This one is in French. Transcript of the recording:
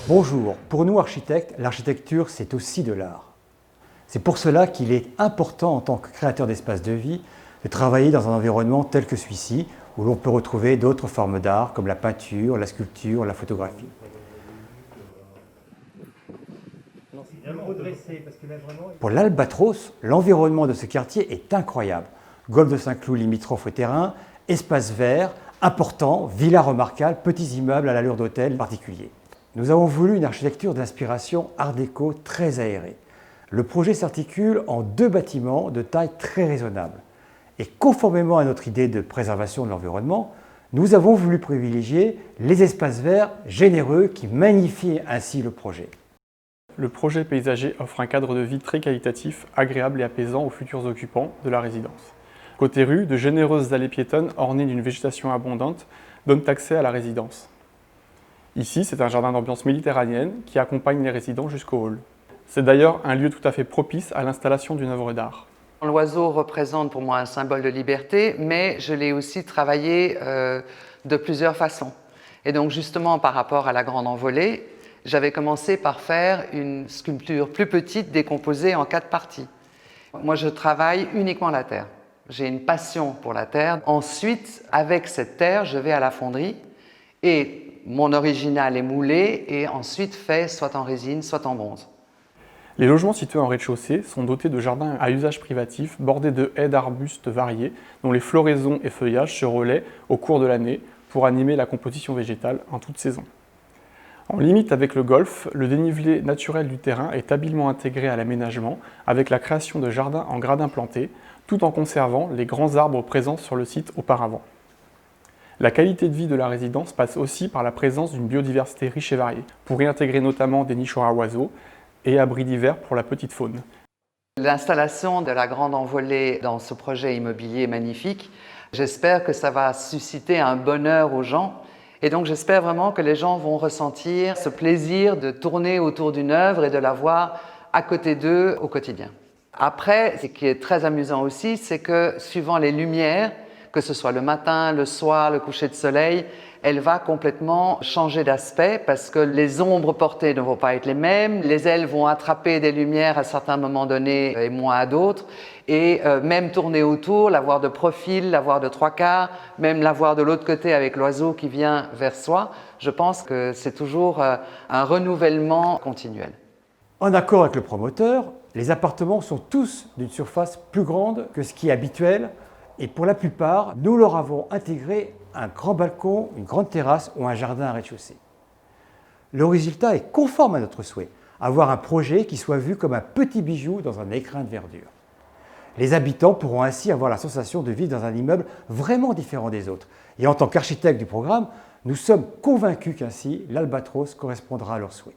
Bonjour, pour nous architectes, l'architecture c'est aussi de l'art. C'est pour cela qu'il est important en tant que créateur d'espaces de vie de travailler dans un environnement tel que celui-ci où l'on peut retrouver d'autres formes d'art comme la peinture, la sculpture, la photographie. Pour l'Albatros, l'environnement de ce quartier est incroyable. Golfe de Saint-Cloud limitrophe au terrain, espaces verts, importants, villas remarquables, petits immeubles à l'allure d'hôtel particulier. Nous avons voulu une architecture d'inspiration art déco très aérée. Le projet s'articule en 2 bâtiments de taille très raisonnable. Et conformément à notre idée de préservation de l'environnement, nous avons voulu privilégier les espaces verts généreux qui magnifient ainsi le projet. Le projet paysager offre un cadre de vie très qualitatif, agréable et apaisant aux futurs occupants de la résidence. Côté rue, de généreuses allées piétonnes ornées d'une végétation abondante donnent accès à la résidence. Ici, c'est un jardin d'ambiance méditerranéenne qui accompagne les résidents jusqu'au hall. C'est d'ailleurs un lieu tout à fait propice à l'installation d'une œuvre d'art. L'oiseau représente pour moi un symbole de liberté, mais je l'ai aussi travaillé de plusieurs façons. Et donc justement, par rapport à la grande envolée, j'avais commencé par faire une sculpture plus petite décomposée en 4 parties. Moi, je travaille uniquement la terre. J'ai une passion pour la terre. Ensuite, avec cette terre, je vais à la fonderie et mon original est moulé et ensuite fait soit en résine, soit en bronze. Les logements situés en rez-de-chaussée sont dotés de jardins à usage privatif bordés de haies d'arbustes variés dont les floraisons et feuillages se relaient au cours de l'année pour animer la composition végétale en toute saison. En limite avec le golfe, le dénivelé naturel du terrain est habilement intégré à l'aménagement avec la création de jardins en gradins plantés, tout en conservant les grands arbres présents sur le site auparavant. La qualité de vie de la résidence passe aussi par la présence d'une biodiversité riche et variée, pour y intégrer notamment des nichoirs à oiseaux et abris d'hiver pour la petite faune. L'installation de la grande envolée dans ce projet immobilier magnifique, j'espère que ça va susciter un bonheur aux gens. Et donc j'espère vraiment que les gens vont ressentir ce plaisir de tourner autour d'une œuvre et de la voir à côté d'eux au quotidien. Après, ce qui est très amusant aussi, c'est que suivant les lumières, que ce soit le matin, le soir, le coucher de soleil, elle va complètement changer d'aspect parce que les ombres portées ne vont pas être les mêmes, les ailes vont attraper des lumières à certains moments donnés et moins à d'autres, et même tourner autour, la voir de profil, la voir de 3/4, même la voir de l'autre côté avec l'oiseau qui vient vers soi, je pense que c'est toujours un renouvellement continuel. En accord avec le promoteur, les appartements sont tous d'une surface plus grande que ce qui est habituel et pour la plupart, nous leur avons intégré un grand balcon, une grande terrasse ou un jardin à rez-de-chaussée. Le résultat est conforme à notre souhait, avoir un projet qui soit vu comme un petit bijou dans un écrin de verdure. Les habitants pourront ainsi avoir la sensation de vivre dans un immeuble vraiment différent des autres. Et en tant qu'architecte du programme, nous sommes convaincus qu'ainsi l'Albatros correspondra à leurs souhaits.